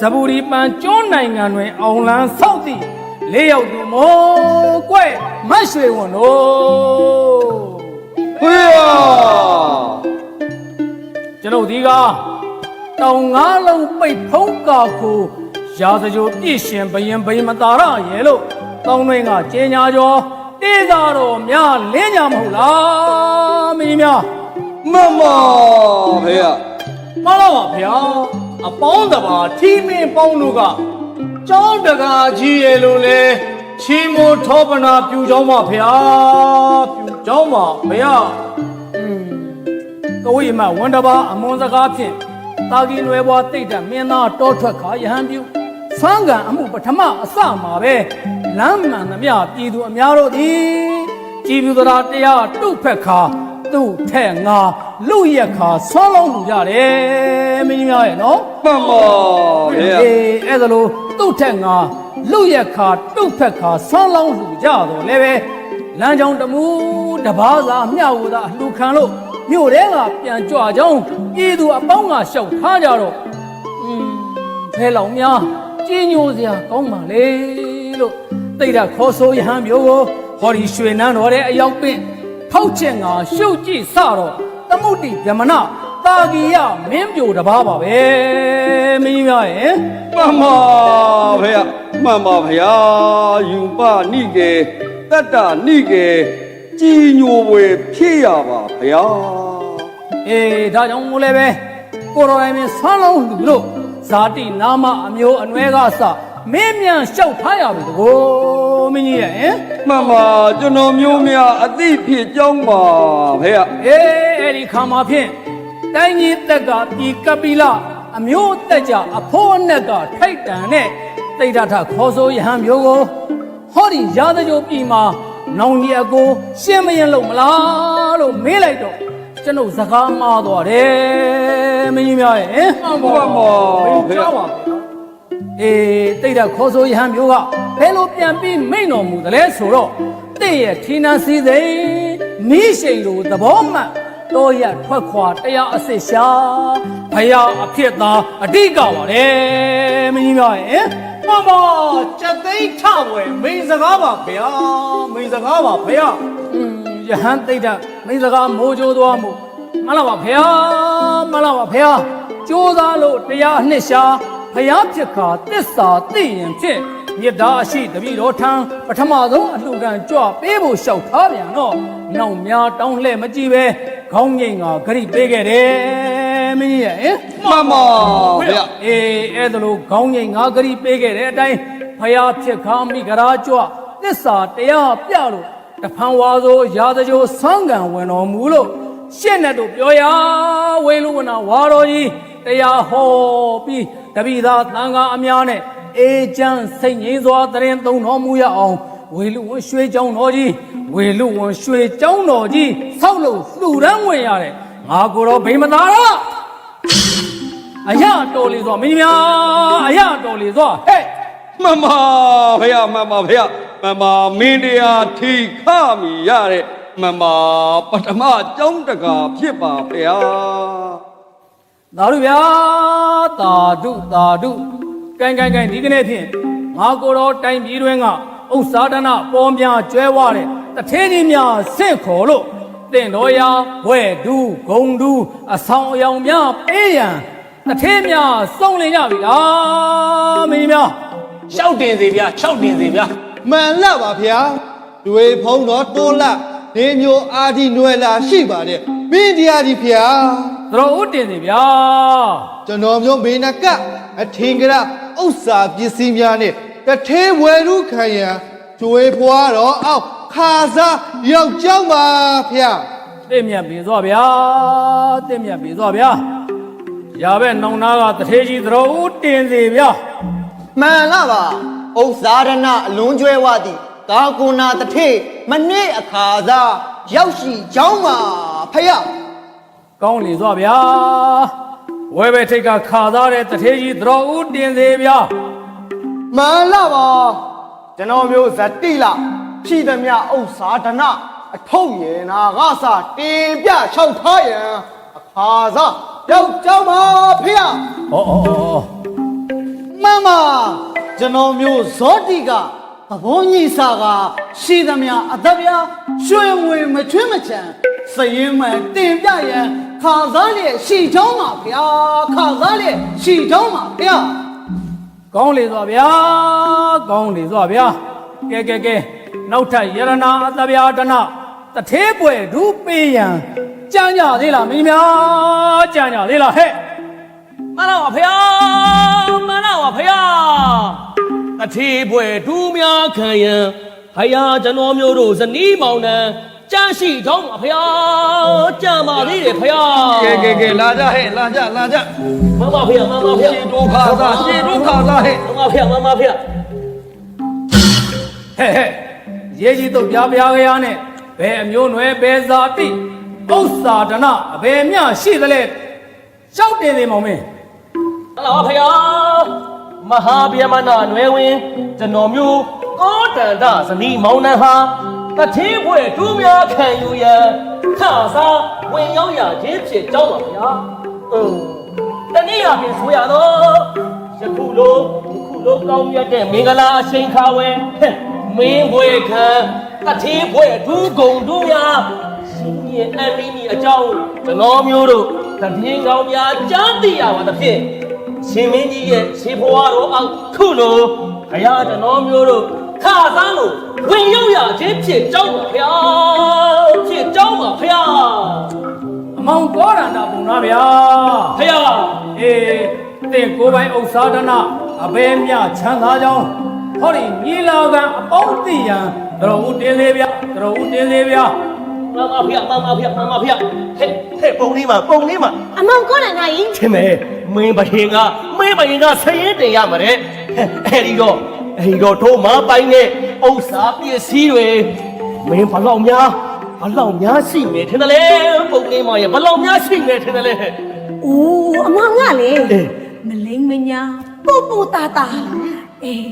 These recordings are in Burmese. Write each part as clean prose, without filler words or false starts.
ဇဘူရီပန်ကျွန်းနိုင်ငံတွင်အောင်လန်းဆောက်သည့်လေးယောက်သူမောကွဲ့မတ်ရွှေဝန်တို့ဖေးရကျွန်ုပ်ဒီကတောင်ငါးလုံးပိတ်ဖုံးကာကိုရာဇကြိုပြည့်ရှင်ဘရင်ဘိမတာရရဲ့လို့တောင်းတွင်ကကျင်းညာကျော်တေးသာတော်များလင်းကြမဟုတ်လားမင်းများမမဖေးရမလာပါဗျာအပေါင်းတပါထီမင်းပေါင်းတို့ကကျောင်းတကာကြီးရဲ့လို့လေချီမိုးထောပနာပြူကျောင်းပါဗျာပြူကျောင်းပါဗျာကဝိမဝန်တပါအမွန်စကားဖြင့်တာဂီနွယ်ဘွားတိတ်တမင်းသားတောထွက်ခါယဟန်ပြူဆန်းကံအမှုပထမအစမှာပဲလမ်းမှန်သမျှပြည်သူအများတို့သည်ကြည်ပြူသရာတရားတုတ်ဖက်ခါသူ့ထဲ့ငါလူရက်ခါဆွမ်းလုံးလူကြတယ်မင်းကြီးများရဲ့နော်မမဖေးရအဲ့ဒါလို့သူ့ထဲ့ငါလူရက်ခါတုတ်ဖက်ခါဆွမ်းလုံးလူကြတော့လည်းပဲလမ်းကြောင်းတမူတပားစာမျှဝသာအလှခံလို့မြို့ထဲကပြန်ကြွကြောင်းပြည်သူအပေါင်းကရှောက်ထားကြတော့ဖဲလောင်များကြီးညိုစရာကောင်းပါလေလို့တိတ်တာခေါ်ဆိုရဟန်းမျိုးကိုဟောဒီရွှေနန်းတော်တဲ့အရောက်ပင့်ထောက်ချက်ငါရှုပ်ကြည့်စတော့သမုဒ္တိဗြဟ္မဏတာဂီယမင်းပြိုတပါးပါပဲမင်းကြီးများရဲ့မမဖေးရမမဖေးရယူပနိကေတတ္တနိကေကြည်ညိုဝေဖြစ်ရပါဗျာဒါကြောင့်မို့လဲပဲကိုရိုတိုင်းမင်းဆွမ်းလုံးလူတို့ဇာတိနာမအမျိုးအနွယ်ကစမင်းမြန်လျှောက်ထားရပြီတကိုမင်းကြီးရဲ့မမကျွန်တော်မျိုးများအသိဖြစ်ကြောင်းပါဖေရအဲ့ဒီခါမှာဖြင့်တိုင်းကြီးတက်ကပြည်ကပိလအမျိုးတက်ကြအဖိုးအနက်ကထိုက်တန်နဲ့တိတ်တထခေါ်ဆိုရဟန်းမျိုးကိုဟောဒီရာဇကြိုပြည်မှာနောင်ကြီးအကိုရှင်းမရင်လို့မလားလို့မေးလိုက်တော့ကျွန်ုပ်စကားမှားသွားတယ်မင်းကြီးများရဲ့မမဖေးရပါတိတ်တခေါ်ဆိုရဟန်းမျိုးကဘယ်လိုပြန်ပြီးမိန့်တော်မူသလဲဆိုတော့တင့်ရဲ့ထီနာစီစိန်မိရှိန်လိုသဘောမှတ်တော့ရထွက်ခွာတရားအစစ်ရှာဘုရားအဖြစ်သာအတိကပါတယ်မင်းကြီးများရဲ့မမစက်သိန်းထဝယ်မိန်စကားပါဗျာမိန်စကားပါဗျာယဟန်တိတ်တမိန်စကားမိုးကြိုးသွားမှုမလားပါဗျာမလားပါဗျာကြိုးစားလို့တရားအနှစ်ရှာဘုရားဖြစ်ခါတစ္ဆာသိရင်ဖြင့်မြတ်တာရှိတပိတော်ထံပထမဆုံးအလှကံကြွပေးဖို့လျှောက်ထားပြန်တော့နောက်များတောင်းလှဲ့မကြည့်ပဲခေါင်းငိမ့်ကဂရိပေးခဲ့တယ်မင်းကြီးရဲ့မမဗျာအဲ့ဒါလို့ခေါင်းငိမ့်ငါဂရိပေးခဲ့တဲ့အတိုင်းဘုရားဖြစ်ခါမိဂရာကြွတစ္ဆာတရားပြလို့တဖန်ဝါဆိုရာဇကြိုဆန်းကံဝင်တော်မူလို့ရှင့်နဲ့တို့ပြောရဝေလူဝနာဝါတော်ကြီးတရားဟောပြီးတပိသာသံဃာအများနဲ့အေချမ်းစိတ်ငြိမ်းစွာတရင်သုံးတော်မူရအောင်ဝေလူဝန်ရွှေကျောင်းတော်ကြီးဝေလူဝန်ရွှေကျောင်းတော်ကြီးဆောက်လို့လှူဒန်းဝင်ရတယ်ငါကိုတော့ဗိမသာတော့အရာတော်လေစွာမင်းများအရာတော်လေစွာဟဲ့မမဖေးရမမဖေးရမမမင်းတရားထိခမိရတဲ့မမပထမကျောင်းတကာဖြစ်ပါဖေးသာဓုဗျာသာဓုသာဓုကိုင်းဒီကနေ့ဖြင့်ငါကိုတော်တိုင်ပြည်တွင်ကဥစ္စာဒနာပေါ်များကျွဲဝတဲ့တထေးကြီးများဆင့်ခေါ်လို့တင့်တော်ရာဘွဲ့ဒူးဂုံဒူးအဆောင်အယောင်များပေးရန်တထေးများစုံလင်ကြပြီလားမင်းများရှောက်တင်စီဗျာရှောက်တင်စီဗျာမှန်လားပါဗျာတွေဖုံးတော်တိုးလာဒီမျိုးအာဒီနွယ်လာရှိပါတယ်မင်းတရားကြီးဗျာသတော်ဦးတင်စီဗျာကျွန်တော်မျိုးဘေးနကအထင်ကရဥစ္စာပစ္စည်းများနဲ့တထေးဝယ်လူခံရန်ကျွေးဖွားတော်အောင်ခါစားရောက်ကြောင်းပါဗျာတင့်မြတ်ပြီသွားဗျာတင့်မြတ်ပြီသွားဗျာရပဲနောင်နာကတထေးကြီးသတော်ဦးတင်စီဗျာမှန်လားပါဥစ္စာရဏအလွန်ကျွဲဝသည်ကာကုနာတထေးမနေ့အခါစားရောက်ရှိကြောင်းပါဖယားကောင်းလေသွားဗျာဝဲပဲထိတ်ကခါသားတဲ့တထေးကြီးသတော်ဦးတင်စီဗျာမှန်လားပါကျွန်တော်မျိုးဇတိလဖြည့်သမျှဥစ္စာဒနာအထုပ်ရေနာကစတင်ပြလျှောက်ထားရန်အခါစားရောက်ကြောင်းပါဖယားဩ မှန်ပါကျွန်တော်မျိုးဇောတိကသဘောညိစာကရှိသမျှအသက်ပြားရွှေငွေမချွင်းမချမ်းစရင်မှန်တင်ပြရန်ခါစားလျက်ရှိချောင်းပါဗျာခါစားလျက်ရှိချောင်းပါဗျာ ကောင်းလေစွာဗျာကောင်းလေစွာဗျာကဲနောက်ထပ်ယရနာအတဗျာတနာတထေးပွဲဒူးပေးရန်ကြမ်းကြသေးလားမင်းများကြမ်းကြသေးလားဟဲ့ မှန်တော့ပါဖေဟာမှန်တော့ပါဖေဟာအထေးပွဲဒူးများခံရန်ဖယားကျွန်တော်မျိုးတို့ဇနီးမောင်နှံကြမ်းရှိတော့ပါဖေဟာကြမ်းပါသေးတယ်ဖေဟာ ကဲလာကြဟဲ့လာကြ မှန်ပါဖေဟာမှန်ပါဖေဟာ ရှင်းတို့ခါစားဟဲ့ မှန်ပါဖေဟာမှန်ပါဖေဟာ ဟဲ့ရေးကြီးတော့ပြားခရနဲ့ဘယ်အမျိုးနွယ်ဘယ်ဇာတိဥစ္စာဒနာအဘယ်မျှရှိသလဲရှောက်တင်သေးမောင်မင်း မှန်ပါဖေဟာမဟာဗျမနာနွယ်ဝင်ကျွန်တော်မျိုးကောတန္တဇနီးမောင်နှံဟာတထေးပွဲဒူးများခံယူရန်ခါစားဝင်ရောက်ရခြင်းဖြစ်ကြောင်းပါဗျာတနည်းအားဖြင့်ဆိုရတော့ယခုလိုကောင်းမြတ်တဲ့မင်္ဂလာအချိန်ခါဝဲမင်းဘွေခံတထေးဘွေဒူးကုံဒူးများရှင်ရဲ့အမီမီအကြောင်းကျွန်တော်မျိုးတို့တပြင်းကောင်းများကြားသိရပါသဖြင့်ရှင်မင်းကြီးရဲ့ခြေဖွားတော်အောက်ခုလိုဘုရားကျွန်တော်မျိုးတို့ခါစားလို့ဝင်ရောက်ရခြင်းဖြစ်ကြောင်းပါဗျာဖြစ်ကြောင်းပါဗျာ အမောင်ကောရန္တာပုံနာဗျာ ဗျာ အေးတဲ့ကိုယ်ပိုင်ဥစ္စာဒနာအဘယ်မျှချမ်းသာကြောင်းဟောဒီမြေလာကအပေါင်းသိရန်တော်ဦးတင်းသေးဗျာတော်ဦးတင်းသေးဗျာ မှန်ပါဗျာမှန်ပါဗျာမှန်ပါဗျာဟဲ့ပုံလေးမှာ အမောင်ကောနိုင်နိုင် ထင်မယ်မင်းဘယင်ကဆရင်တင်ရမှာတဲ့အဲ့ဒီတော့တို့မပိုင်တဲ့ဥစ္စာပစ္စည်းတွေမင်းဘလောက်များရှိမယ်ထင်တယ်လေပုံလေးမှာရဘလောက်များရှိမယ်ထင်တယ်လေ အိုးအမောင်ကလေမလိမ့်မညာပူပူတာတာအေး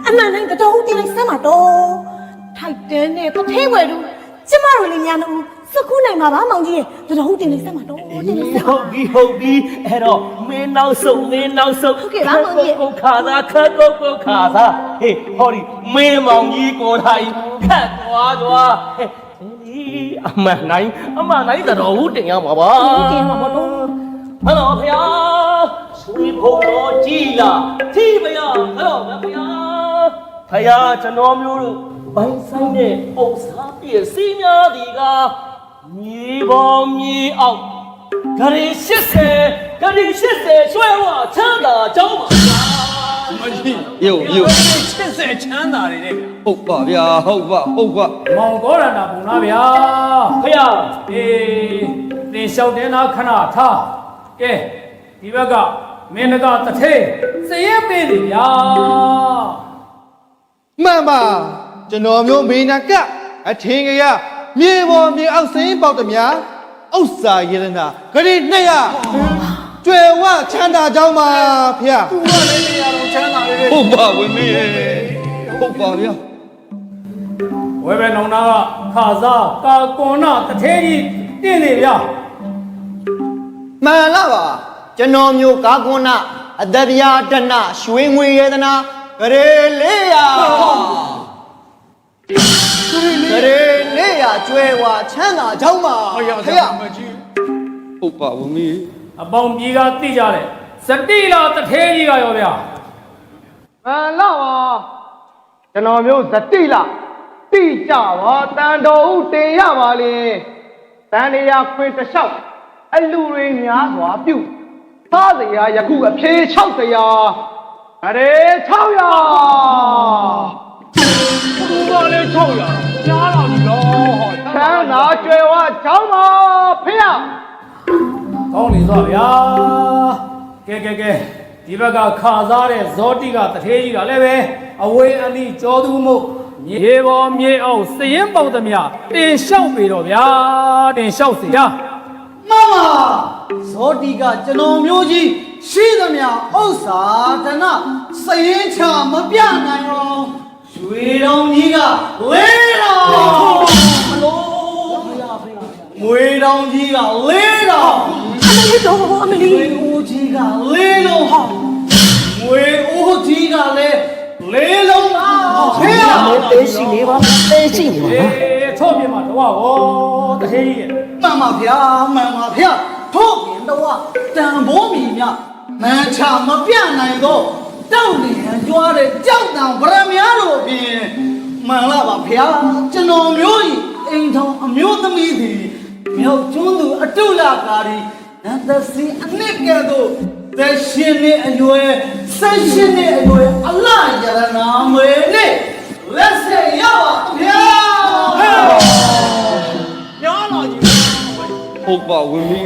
အမှန်တိုင်းတော်တင်လိုက်စမ်းပါတော့ထိုက်တန်းနဲ့တထဲဝယ်လို့ကျမတို့လည်းညာလို့စကူးနိုင်မှာပါမောင်ကြီးရဲ့တော်တင်လိုက်စမ်းပါတော့တင်လိုက်စမ်းပါ ဟုတ်ပြီအဲ့တော့မင်းနောက်ဆုံး ကဲ့ပါမောင်ကြီး ကိုခါသာခတ်ကိုခါသာဟေးဟောဒီမင်းမောင်ကြီးကိုထိုင်ခတ်သွားဟဲ့အမှန်တိုင်းတော်ဦးတင်ရမှာပါ တင်မှာပါတော့ ဟယ်လိုဖေယားဆွေဘုံတော်ကြီးလားသီးမရဟယ်လိုဖေယားကျွန်တော်မျိုးတို့ဘိုင်းဆိုင်တဲ့ဥစ္စာပစ္စည်းများဒီကမြေပေါ်မြေအောက်ဂရီ80ရွှဲဝချမ်းသာကြောင်းပါဗျာ ယုတ် 80ချမ်းသာတွေတဲ့ ဟုတ်ပါဗျာဟုတ်ပါ မောင်ကောရန္တာပုံနာဗျာ ဖေယား အေးသင်လျှောက်တင်တာခဏထားကဲဒီဘက်ကမင်းကတထေးစရင်ပေးစီဗျာ မှန်ပါကျွန်တော်မျိုးမေနာကအထင်ကြီးမြေပေါ်မြေအောက်စိမ်းပေါက်တများဥစ္စာရတနာဂရီ200ကျွယ်ဝချမ်းသာကြောင်းပါဖေ။ သူကလည်းနေရာတော့ချမ်းသာလေ ဟုတ်ပါဝင်မင်းဟုတ်ပါဗျာ ဝဲပဲနောင်နာကခါစားကာကွန်နာတထေးကြီးတင်းနေဗျာ မှန်လားပါကျွန်တော်မျိုးကာကွန်းနာအတဗျာတနရွှေငွေရတနာဂရေ400ကျွဲဝါချမ်းသာကြောင်းပါဖေရ ဟုတ်ပါဝင်မင်း အပေါင်းကြီးကသိကြတယ်စတိလာတထေးကြီးကရောဗျာ မှန်လားပါကျွန်တော်မျိုးဇတိလတိကြပါတန်တော်ဦးတင်ရပါလေတန်နေရခွင်တစ်လျှောက်အလူတွေများစွာပြုသားစရာယခုအဖြေ600အရေ600သူကလည်း600ကြားတော်ပြီတော့ချမ်းသာကြွယ်ဝချောင်းပါဖေရ ကောင်းနေသွားဗျာကဲဒီဘက်ကခါစားတဲ့ဇောတိကတထေးကြီးကလည်းပဲအဝေးအနီးကြောသူမှုမြေပေါ်မြေအောင်စရင်ပေါက်သမျှတင်လျှောက်ပြီတော့ဗျာတင်လျှောက်စီဗျာ မမဇောတိကကျွန်တော်မျိုးကြီးရှိသမျှဥစ္စာဒနာစရင်ချမပြနိုင်တော့ရွှေတော်ကြီးကလေးတော်မလို့ငွေတော်ကြီးကလေးတော် အမလေးတော့အမလေး ငွေဦးကြီးကလေးတော်ဟာငွေဦး လေးလုံးလားဖေရ တေးရှိနေပါတေးရှိနေပါ ထော့ပြမှာတော့ဟောတထေးကြီးရဲ့ မှန်ပါဗျာမှန်ပါဗျာထို့ပြင်တော့တန်ဖိုးမီမြမန်ချမပြနိုင်တော့တောက်နေဟန်ကြွားတဲ့ကြောက်တံဗရမများတို့ဖြင့်မှန်လားပါဗျာကျွန်တော်မျိုးကြီးအိမ်ထောင်အမျိုးသမီးတွေမြောက်ကျွန်းသူအတုလကာရီနတ်သစီအနစ်ကဲ့သို့သက်ရှင်နေအရွယ်ဆက်ရှင်နေအရွယ်အလားရတနာမွေနဲ့လက်ဆက်ရပါဗျာ ဟုတ်ပါဝင်ပြီ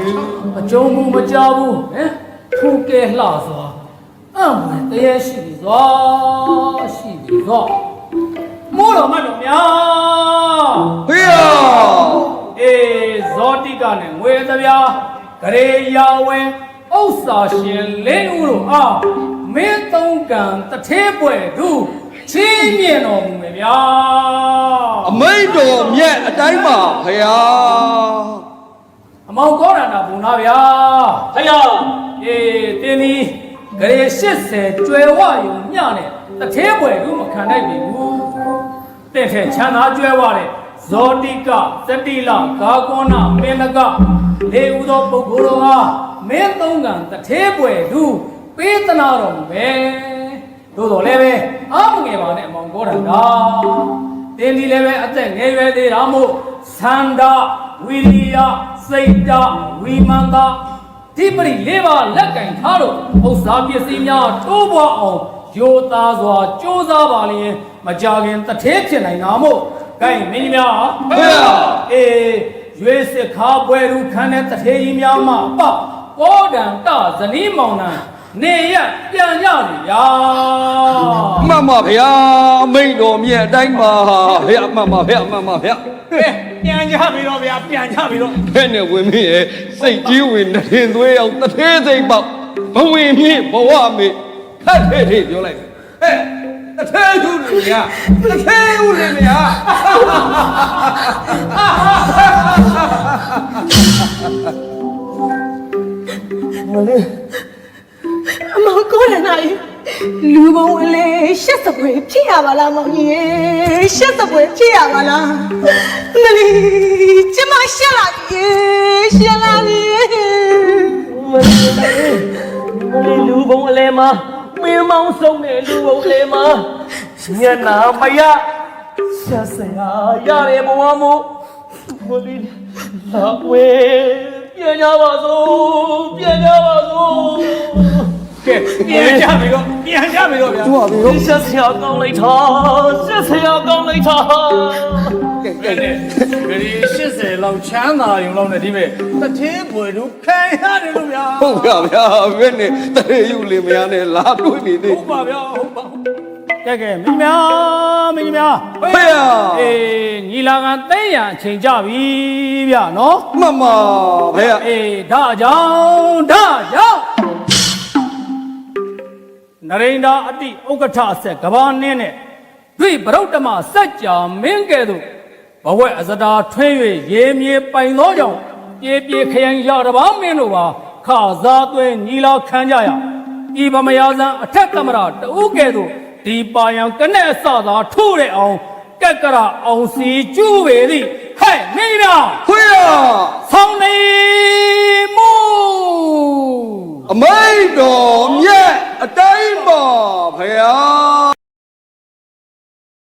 အကျုံးဘူးမကြဘူးဟမ်ထူကဲလှစွာအံ့မတရားရှိပြီစွာရှိပြီစွာမိုးတော်မတ်တော်များ ဖေရ အေးဇောတိကနဲ့ငွေသဗျာဂရေယာဝင်ဥစ္စာရှင်လင်းဦးတို့အားမင်းသုံးကံတထေးပွဲတို့ချင်းမြင့်တော်မူမယ်ဗျာ အမိတ်တော်မြတ်အတိုင်းပါဖေရ အမောင်ကောရဏဘုံနာဗျာ ဖယား အေးတင်းဒီဂရေ80ကျွယ်ဝယုံညနဲ့တထေးပွဲတို့မခံနိုင်ပြီဘူးတဲ့ထဲချမ်းသာကျွယ်ဝတဲ့ဇောတိကသတိလဂါကောနာမင်းနကလေးဦးသောပုဂ္ဂိုလ်တို့အားမင်းသုံးကံတထေးပွဲတို့ပေးသနာတော်မူပဲသို့တော်လည်းပဲအားမငယ်ပါနဲ့အမောင်ကောရဏတင်းဒီလည်းပဲအသက်ငယ်ရွယ်သေးတာမို့သန္တာဝိရိယစိတ်ဓာတ်ဝိမာန်တာဒီပရိလေးပါလက်ကင်ထားလို့ဥစ္စာပစ္စည်းများတိုးပွားအောင်ရိုသားစွာကြိုးစားပါလျင်မကြခင်တထေးဖြစ်နိုင်တာမို့ဂိုင်းမင်းကြီးများ ဖေရ အေးရွေးစစ်ခါပွဲရူခန်းတဲ့တထေးကြီးများမှပကောဒံတဇနီးမောင်နှံနေရပြန်ကြပြီဗျာ မှန်ပါဗျာအမိတ်တော်မြတ်အတိုင်းပါဗျာမှန်ပါဗျာမှန်ပါဗျာ ပြန်ကြပြီတော့ဗျာပြန်ကြပြီတော့ ဖဲ့နဲ့ဝင်မင်းရဲ့စိတ်ကြီးဝင်နှင်သွေးအောင်တသေးစိတ်ပေါက်ဘဝင်မြင့်ဘဝမေခတ်ထဲထဲပြောလိုက်ဟဲ့တသေးသူတွေများတသေးဦးတွေများ အမောင်ကိုရနိုင်လူဘုံအလေရှက်စပွဲဖြစ်ရပါလားမောင်ကြီးရှက်စပွဲဖြစ်ရပါလားမလီကျမရှက်လာပြီရှက်လာပြီ မလေးလူဘုံအလဲမှာမင်းမောင်းဆုံးတဲ့လူဘုံအလဲမှာညနာမရဆက်စရာရတယ်ဘဝမို့မလေးလာဝဲပြန်ကြပါစို့ပြန်ကြပါစို့ ကဲပြန်ကြပြီတော့ပြန်ကြပြီတော့ဗျာ ဆက်စရာကောင်းလိုက်တာဆက်စရာကောင်းလိုက်တာ ကဲဂရီ80လောက်ချမ်းသာရုံလောက်နဲ့ဒီမဲ့တထေးပွဲတို့ခံရတယ်လို့ဗျာ ဟုတ်ကဗျာဘယ်နဲ့တရေယူလေမရနဲ့လာတွေ့နေသေး ဟုတ်ပါဗျာဟုတ်ပါကဲမင်းများဖေရ အေးညီလာခံသိရန်အချိန်ကြပြီဗျာနော် မှန်ပါဖေရ အေးဒါကြောင့်နရိန္ဒာအတိဥက္ကဋ္ဌအဆက်ကဘာနင်းနဲ့တွေ့ဗရုဒ္ဓမစัจ जा မင်းကဲ့သို့ဘဝအစတာထွင်း၍ရေမြေပိုင်သောကြောင့်ပြေပြေခရိုင်ရတပါမင်းတို့ပါခစားသွဲညီလာခံကြရဤဗမယာဇံအထက်သမရတူကဲ့သို့ဒီပါယံကနဲ့အစသာထိုးတဲ့အောင်ကက်ကရအောင်စီကျူးပေသည်ဟဲ့မင်းများ ဖေရ ဆောင်းနေမူ အမိတ်တော်မြတ်အတိုင်းပါဖေရ